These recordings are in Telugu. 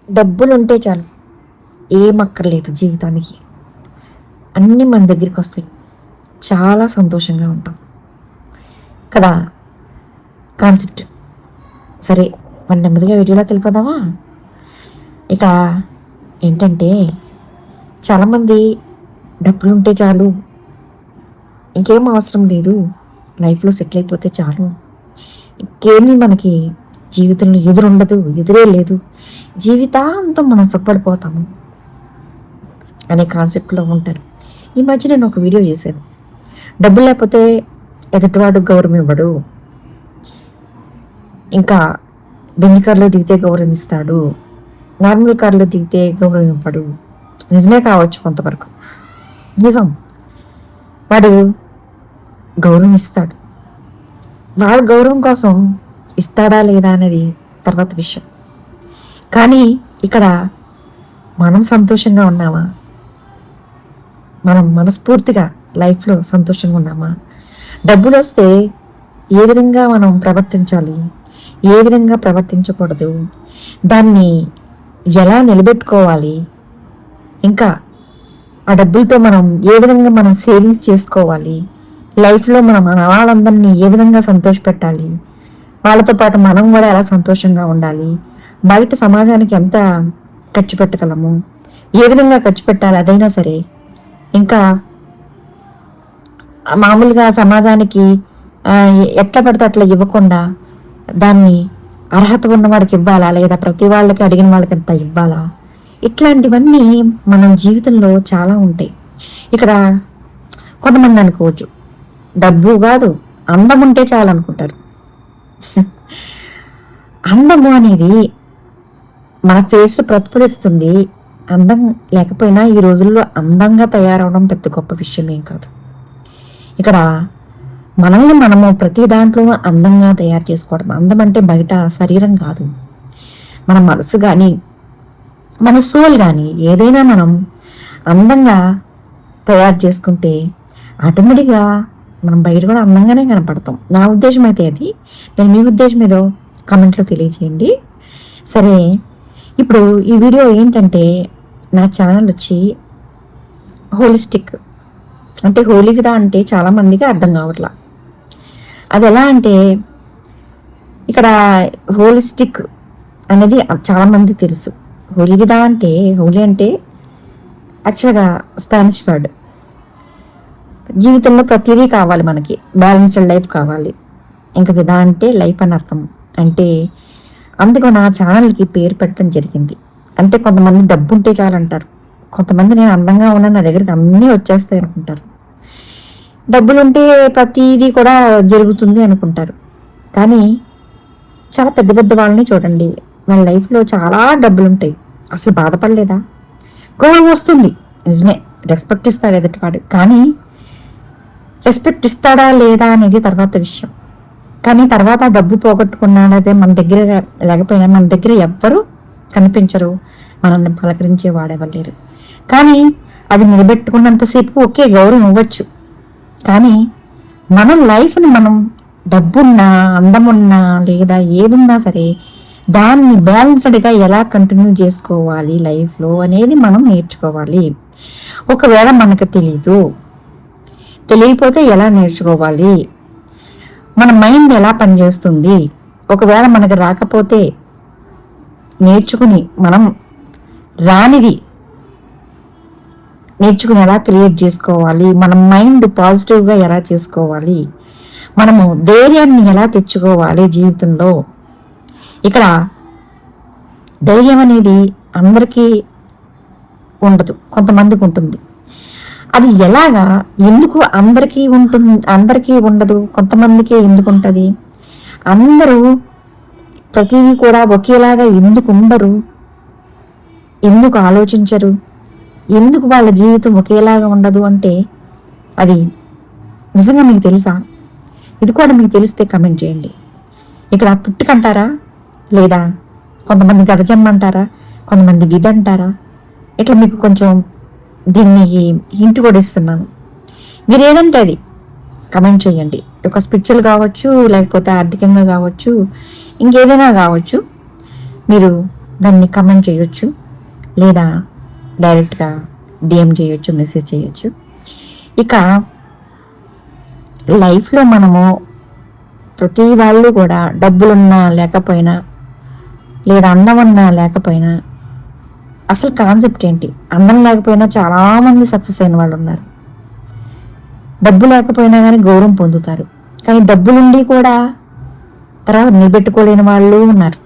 డబ్బులు ఉంటే చాలు, ఏం అక్కర్లేదు జీవితానికి, అన్నీ మన దగ్గరికి వస్తాయి, చాలా సంతోషంగా ఉంటాం కదా కాన్సెప్ట్. సరే, మన నెమ్మదిగా వీడియోలోకి వెళ్ళిపోదామా? ఇక ఏంటంటే, చాలామంది డబ్బులు ఉంటే చాలు, ఇంకేం అవసరం లేదు, లైఫ్లో సెటిల్ అయిపోతే చాలు, ఇంకేమీ మనకి జీవితంలో ఎదురుండదు, ఎదురే లేదు, జీవితాంతం మనం సుఖపడిపోతాము అనే కాన్సెప్ట్లో ఉంటారు. ఈ మధ్య నేను ఒక వీడియో చేశాను, డబ్బులు లేకపోతే ఎదుటివాడు గౌరవం ఇవ్వడు, ఇంకా బెంజ్ కార్లో దిగితే గౌరవం ఇస్తాడు, నార్మల్ కార్లో దిగితే గౌరవం ఇవ్వడు. నిజమే కావచ్చు కొంతవరకు, నిజం. వాడు గౌరవం ఇస్తాడు, వాడు గౌరవం కోసం ఇస్తాడా లేదా అనేది తర్వాత విషయం. కానీ ఇక్కడ మనం సంతోషంగా ఉన్నామా? మనం మనస్ఫూర్తిగా లైఫ్లో సంతోషంగా ఉన్నామా? డబ్బులు వస్తే ఏ విధంగా మనం ప్రవర్తించాలి, ఏ విధంగా ప్రవర్తించకూడదు, దాన్ని ఎలా నిలబెట్టుకోవాలి, ఇంకా ఆ డబ్బులతో మనం ఏ విధంగా మనం సేవింగ్స్ చేసుకోవాలి, లైఫ్లో మనం మన వాళ్ళందరినీ ఏ విధంగా సంతోషపెట్టాలి, వాళ్ళతో పాటు మనం కూడా ఎలా సంతోషంగా ఉండాలి, బయట సమాజానికి ఎంత ఖర్చు పెట్టగలము, ఏ విధంగా ఖర్చు పెట్టాలి, అదైనా సరే, ఇంకా మామూలుగా సమాజానికి ఎట్లా పడితే అట్లా ఇవ్వకుండా దాన్ని అర్హత ఉన్నవాడికి ఇవ్వాలా, లేదా ప్రతి వాళ్ళకి అడిగిన వాళ్ళకి అంత ఇవ్వాలా, ఇట్లాంటివన్నీ మనం జీవితంలో చాలా ఉంటాయి. ఇక్కడ కొంతమంది అనుకోవచ్చు, డబ్బు కాదు అందం ఉంటే చాలు అనుకుంటారు. అందము అనేది మన ఫేస్లో ప్రతిఫలిస్తుంది, అందం లేకపోయినా ఈ రోజుల్లో అందంగా తయారవడం పెద్ద గొప్ప విషయం ఏం కాదు. ఇక్కడ మనల్ని మనము ప్రతి దాంట్లో అందంగా తయారు చేసుకోవడం. అందం అంటే బయట శరీరం కాదు, మన మనసు కానీ మన సోల్ కానీ ఏదైనా మనం అందంగా తయారు చేసుకుంటే ఆటోమేటిక్గా మనం బయట కూడా అందంగానే కనపడతాం. నా ఉద్దేశం అయితే అది. మరి మీ ఉద్దేశం ఏదో కామెంట్లో తెలియజేయండి. సరే, ఇప్పుడు ఈ వీడియో ఏంటంటే, నా ఛానల్ వచ్చి హోలిస్టిక్ అంటే హోలీ విధా అంటే చాలామందికి అర్థం కావట్లా. అది ఎలా అంటే, ఇక్కడ హోలిస్టిక్ అనేది చాలామంది తెలుసు. హోలీ విధా అంటే, హోలీ అంటే యాక్చువల్గా స్పానిష్ వర్డ్. జీవితంలో ప్రతిదీ కావాలి మనకి, బ్యాలెన్స్డ్ లైఫ్ కావాలి. ఇంకా విధా అంటే లైఫ్ అని అర్థం. అంటే అందుకు నా ఛానల్కి పేరు పెట్టడం జరిగింది. అంటే కొంతమంది డబ్బు ఉంటే చాలంటారు, కొంతమంది నేను అందంగా ఉన్నాను నా దగ్గరికి అన్నీ వచ్చేస్తాయి అనుకుంటారు, డబ్బులుంటే ప్రతిదీ కూడా జరుగుతుంది అనుకుంటారు. కానీ చాలా పెద్ద పెద్ద వాళ్ళని చూడండి, వాళ్ళ లైఫ్లో చాలా డబ్బులు ఉంటాయి, అసలు బాధపడలేదా? గౌరవం వస్తుంది, నిజమే, రెస్పెక్ట్ ఇస్తాడు ఎదుటివాడు, కానీ రెస్పెక్ట్ ఇస్తాడా లేదా అనేది తర్వాత విషయం. కానీ తర్వాత డబ్బు పోగొట్టుకున్నా లేదా మన దగ్గర లేకపోయినా మన దగ్గర ఎవ్వరూ కనిపించరు, మనల్ని పలకరించే వాడెవరు లేరు. కానీ అది నిలబెట్టుకున్నంతసేపు ఓకే, గౌరవం ఇవ్వచ్చు. కానీ మన లైఫ్ని మనం డబ్బున్నా అందమున్నా లేదా ఏదున్నా సరే దాన్ని బ్యాలెన్స్డ్గా ఎలా కంటిన్యూ చేసుకోవాలి లైఫ్లో అనేది మనం నేర్చుకోవాలి. ఒకవేళ మనకు తెలియకపోతే ఎలా నేర్చుకోవాలి, మన మైండ్ ఎలా పనిచేస్తుంది, ఒకవేళ మనకు రాకపోతే నేర్చుకుని మనం రానిది నేర్చుకుని ఎలా క్రియేట్ చేసుకోవాలి, మన మైండ్ పాజిటివ్గా ఎలా చేసుకోవాలి, మనము ధైర్యాన్ని ఎలా తెచ్చుకోవాలి జీవితంలో. ఇక్కడ ధైర్యం అనేది అందరికీ ఉండదు, కొంతమందికి ఉంటుంది. అది ఎలాగా, ఎందుకు అందరికీ ఉండదు, కొంతమందికి ఎందుకు ఉంటుంది? అందరూ ప్రతిదీ కూడా ఒకేలాగా ఎందుకు ఉండరు, ఎందుకు ఆలోచించరు, ఎందుకు వాళ్ళ జీవితం ఒకేలాగా ఉండదు అంటే అది నిజంగా మీకు తెలుసా? ఇది కూడా మీకు తెలిస్తే కమెంట్ చేయండి. ఇక్కడ పుట్టుకంటారా, లేదా కొంతమంది గత జన్మ అంటారా, కొంతమంది విధి అంటారా, ఇట్లా మీకు కొంచెం దీన్ని హింట్ కూడా ఇస్తున్నాను. మీరు ఏదంటే అది కమెంట్ చేయండి. ఒక స్పిరిచువల్ కావచ్చు, లేకపోతే ఆర్థికంగా కావచ్చు, ఇంకేదైనా కావచ్చు. మీరు దాన్ని కమెంట్ చేయొచ్చు, లేదా డైరెక్ట్గా డిఎం చేయొచ్చు, మెసేజ్ చేయొచ్చు. ఇక లైఫ్లో మనము ప్రతి వాళ్ళు కూడా డబ్బులున్నా లేకపోయినా, లేదా అందం ఉన్నా లేకపోయినా, అసలు కాన్సెప్ట్ ఏంటి? అందం లేకపోయినా చాలామంది సక్సెస్ అయిన వాళ్ళు ఉన్నారు. డబ్బు లేకపోయినా కానీ గౌరవం పొందుతారు. కానీ డబ్బులుండి కూడా తర్వాత నిలబెట్టుకోలేని వాళ్ళు ఉన్నారు.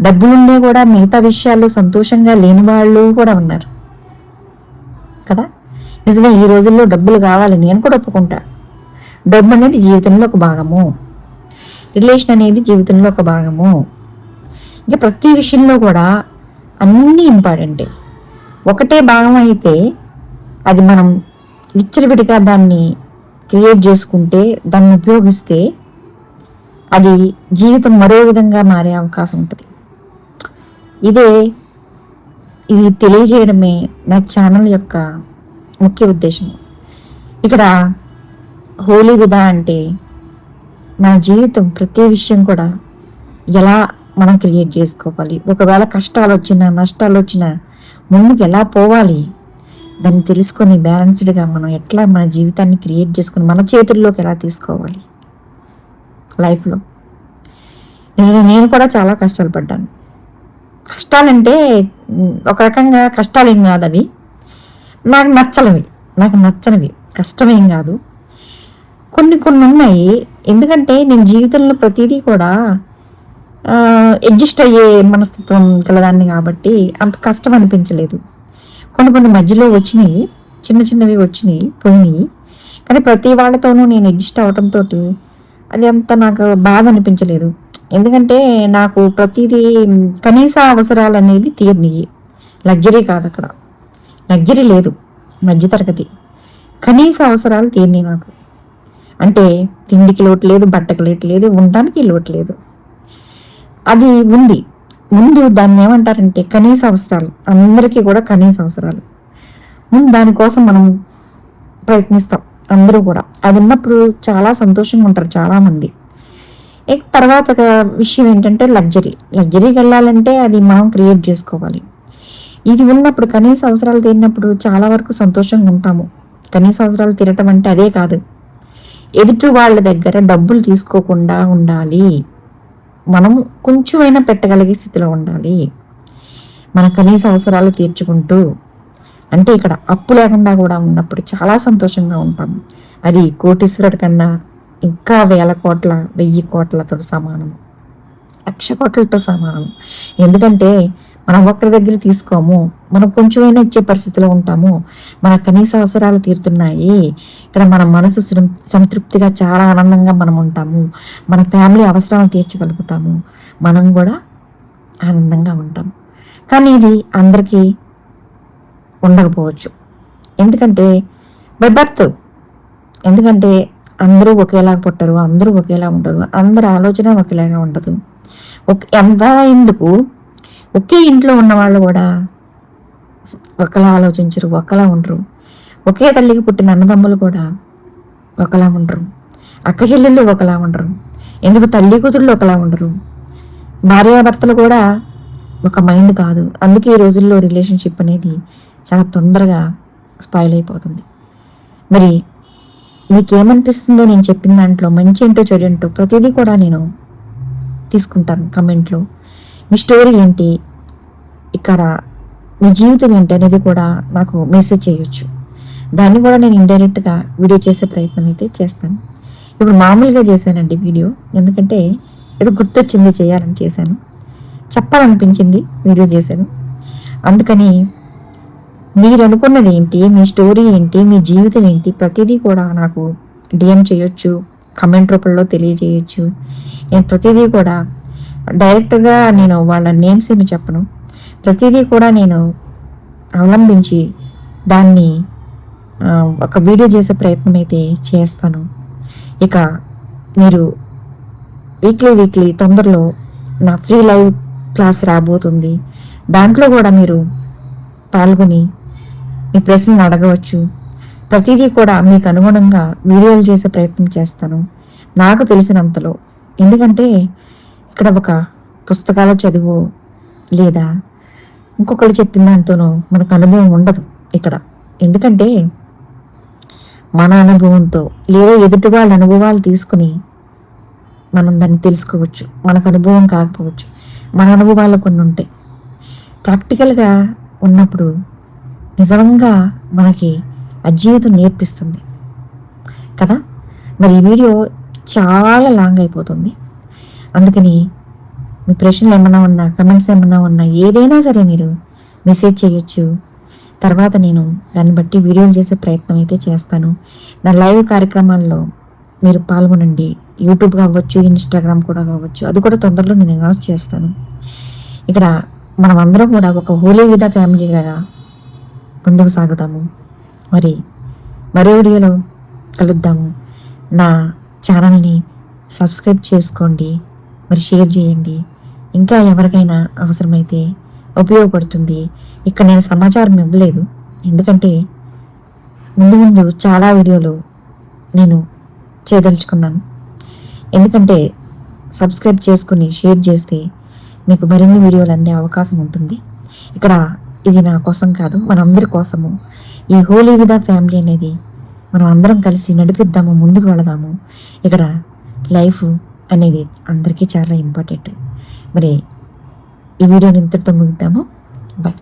డబ్బులుండి కూడా మిగతా విషయాల్లో సంతోషంగా లేని వాళ్ళు కూడా ఉన్నారు కదా. నిజమే, ఈ రోజుల్లో డబ్బులు కావాలి, నేను కూడా ఒప్పుకుంటా. డబ్బు అనేది జీవితంలో ఒక భాగము, రిలేషన్ అనేది జీవితంలో ఒక భాగము. ఇంకా ప్రతి విషయంలో కూడా అన్నీ ఇంపార్టెంటే. ఒకటే భాగం అయితే అది మనం విచ్చలవిడిగా దాన్ని క్రియేట్ చేసుకుంటే, దాన్ని ఉపయోగిస్తే అది జీవితం మరో విధంగా మారే అవకాశం ఉంటుంది. ఇది తెలియజేయడమే నా ఛానల్ యొక్క ముఖ్య ఉద్దేశం. ఇక్కడ హోలీ విధా అంటే మన జీవితం ప్రతి విషయం కూడా ఎలా మనం క్రియేట్ చేసుకోవాలి, ఒకవేళ కష్టాలు వచ్చినా నష్టాలు వచ్చినా ముందుకు ఎలా పోవాలి, దాన్ని తెలుసుకొని బ్యాలెన్స్డ్గా మనం ఎట్లా మన జీవితాన్ని క్రియేట్ చేసుకొని మన చేతుల్లోకి ఎలా తీసుకోవాలి లైఫ్లో. నిజమే, నేను కూడా చాలా కష్టాలు పడ్డాను. కష్టాలంటే ఒక రకంగా కష్టాలు ఏం కాదు, అవి నాకు నచ్చనివి కష్టమేం కాదు. కొన్ని ఉన్నాయి. ఎందుకంటే నేను జీవితంలో ప్రతిదీ కూడా అడ్జస్ట్ అయ్యే మనస్తత్వం కలదాన్ని కాబట్టి అంత కష్టం అనిపించలేదు. కొన్ని మధ్యలో వచ్చినాయి, చిన్నవి వచ్చినాయి, పోయినాయి. కానీ ప్రతి వాళ్ళతోనూ నేను అడ్జస్ట్ అవడంతో అది అంత నాకు బాధ అనిపించలేదు. ఎందుకంటే నాకు ప్రతిదీ కనీస అవసరాలు అనేవి తీరినాయి. లగ్జరీ కాదు, అక్కడ లగ్జరీ లేదు, మధ్యతరగతి. కనీస అవసరాలు తీరినాయి నాకు. అంటే తిండికి లోటు లేదు, బట్టకి లోటు లేదు, ఉండడానికి లోటు లేదు. అది ఉంది. ముందు దాన్ని ఏమంటారంటే కనీస అవసరాలు, అందరికీ కూడా కనీస అవసరాలు. ముందు దానికోసం మనం ప్రయత్నిస్తాం అందరూ కూడా. అది ఉన్నప్పుడు చాలా సంతోషంగా ఉంటారు చాలామంది. తర్వాత ఒక విషయం ఏంటంటే లగ్జరీకి వెళ్ళాలంటే అది మనం క్రియేట్ చేసుకోవాలి. ఇది ఉన్నప్పుడు కనీస అవసరాలు తీరినప్పుడు చాలా వరకు సంతోషంగా ఉంటాము. కనీస అవసరాలు తీరటం అంటే అదే కాదు, ఎదుటి వాళ్ళ దగ్గర డబ్బులు తీసుకోకుండా ఉండాలి, మనం కొంచెమైనా పెట్టగలిగే స్థితిలో ఉండాలి. మన కనీస అవసరాలు తీర్చుకుంటూ, అంటే ఇక్కడ అప్పు లేకుండా కూడా ఉన్నప్పుడు చాలా సంతోషంగా ఉంటాం. అది కోటీశ్వరుడి కన్నా ఇంకా 1000 కోట్ల 1000 కోట్లతో సమానం, 1,00,000 కోట్లతో సమానం. ఎందుకంటే మనం ఒకరి దగ్గర తీసుకోము, మనం కొంచెమైనా ఇచ్చే పరిస్థితిలో ఉంటాము. మన కనీస అవసరాలు తీరుతున్నాయి. ఇక్కడ మన మనసు సంతృప్తిగా చాలా ఆనందంగా మనం ఉంటాము. మన ఫ్యామిలీ అవసరాలు తీర్చగలుగుతాము, మనం కూడా ఆనందంగా ఉంటాం. కానీ ఇది అందరికీ ఉండకపోవచ్చు. ఎందుకంటే బై బర్త్, ఎందుకంటే అందరూ ఒకేలా పుట్టరు, అందరూ ఒకేలా ఉండరు, అందరి ఆలోచన ఒకేలాగా ఉండదు. ఎంత ఎందుకు ఒకే ఇంట్లో ఉన్న వాళ్ళు కూడా ఒకలా ఆలోచించరు, ఒకలా ఉండరు. ఒకే తల్లికి పుట్టిన అన్నదమ్ములు కూడా ఒకలా ఉండరు, అక్క చెల్లెళ్ళు ఒకలా ఉండరు. ఎందుకు తల్లి కూతుళ్ళు ఒకలా ఉండరు, భార్యాభర్తలు కూడా ఒక మైండ్ కాదు. అందుకే ఈ రోజుల్లో రిలేషన్షిప్ అనేది చాలా తొందరగా స్పాయిల్ అయిపోతుంది. మరి మీకేమనిపిస్తుందో నేను చెప్పిన దాంట్లో మంచి ఏంటో చెడు ఏంటో ప్రతిదీ కూడా నేను తీసుకుంటాను కమెంట్లో. మీ స్టోరీ ఏంటి, ఇక్కడ మీ జీవితం ఏంటి అనేది కూడా నాకు మెసేజ్ చేయొచ్చు. దాన్ని కూడా నేను ఇండైరెక్ట్గా వీడియో చేసే ప్రయత్నం అయితే చేస్తాను. ఇప్పుడు మామూలుగా చేశానండి వీడియో, ఎందుకంటే ఏదో గుర్తొచ్చింది చేయాలని చేశాను, చెప్పాలనిపించింది వీడియో చేశాను. అందుకని మీరు అనుకున్నది ఏంటి, మీ స్టోరీ ఏంటి, మీ జీవితం ఏంటి ప్రతిదీ కూడా నాకు డిఎం చేయొచ్చు, కమెంట్ రూపంలో తెలియజేయచ్చు. నేను ప్రతిదీ కూడా డైరెక్ట్గా నేను వాళ్ళ నేమ్స్ ఏమి చెప్పను, ప్రతిదీ కూడా నేను అవలంబించి దాన్ని ఒక వీడియో చేసే ప్రయత్నం అయితే చేస్తాను. ఇక మీరు వీక్లీ తొందరలో నా ఫ్రీ లైవ్ క్లాస్ రాబోతుంది. దాంట్లో కూడా మీరు పాల్గొని మీ ప్రశ్నలు అడగవచ్చు. ప్రతిదీ కూడా మీకు అనుగుణంగా వీడియోలు చేసే ప్రయత్నం చేస్తాను నాకు తెలిసినంతలో. ఎందుకంటే ఇక్కడ ఒక పుస్తకాల చదువు లేదా ఇంకొకళ్ళు చెప్పిన దాంతోనో మనకు అనుభవం ఉండదు ఇక్కడ. ఎందుకంటే మన అనుభవంతో లేదా ఎదుటి వాళ్ళ అనుభవాలు తీసుకుని మనం దాన్ని తెలుసుకోవచ్చు. మనకు అనుభవం కాకపోవచ్చు, మన అనుభవాలు కొన్ని ఉంటాయి. ప్రాక్టికల్గా ఉన్నప్పుడు నిజంగా మనకి ఆ జీవితం నేర్పిస్తుంది కదా. మరి ఈ వీడియో చాలా లాంగ్ అయిపోతుంది, అందుకని మీ ప్రశ్నలు ఏమన్నా ఉన్నా, కమెంట్స్ ఏమన్నా ఉన్నా, ఏదైనా సరే మీరు మెసేజ్ చేయొచ్చు. తర్వాత నేను దాన్ని బట్టి వీడియోలు చేసే ప్రయత్నం అయితే చేస్తాను. నా లైవ్ కార్యక్రమాల్లో మీరు పాల్గొనండి. యూట్యూబ్ కావచ్చు, ఇన్స్టాగ్రామ్ కూడా కావచ్చు, అది కూడా తొందరలో నేను అనౌన్స్ చేస్తాను. ఇక్కడ మనం అందరం కూడా ఒక హోలీ విదా ఫ్యామిలీగా ముందుకు సాగుతాము. మరి మరో వీడియోలో కలుద్దాము. నా ఛానల్ని సబ్స్క్రైబ్ చేసుకోండి, మరి షేర్ చేయండి. ఇంకా ఎవరికైనా అవసరమైతే ఉపయోగపడుతుంది. ఇక్కడ నేను సమాచారం ఇవ్వలేదు, ఎందుకంటే ముందు ముందు చాలా వీడియోలు నేను చేయదలుచుకున్నాను. ఎందుకంటే సబ్స్క్రైబ్ చేసుకుని షేర్ చేస్తే మీకు మరిన్ని వీడియోలు అందే అవకాశం ఉంటుంది. ఇక్కడ ఇది నా కోసం కాదు, మనందరి కోసము. ఈ హోలీ విదా ఫ్యామిలీ అనేది మనం అందరం కలిసి నడిపిద్దాము, ముందుకు వెళదాము. ఇక్కడ లైఫ్ అనేది అందరికీ చాలా ఇంపార్టెంట్. మరి ఈ వీడియోని ఇంతటితో ముగిద్దాము. బాయ్.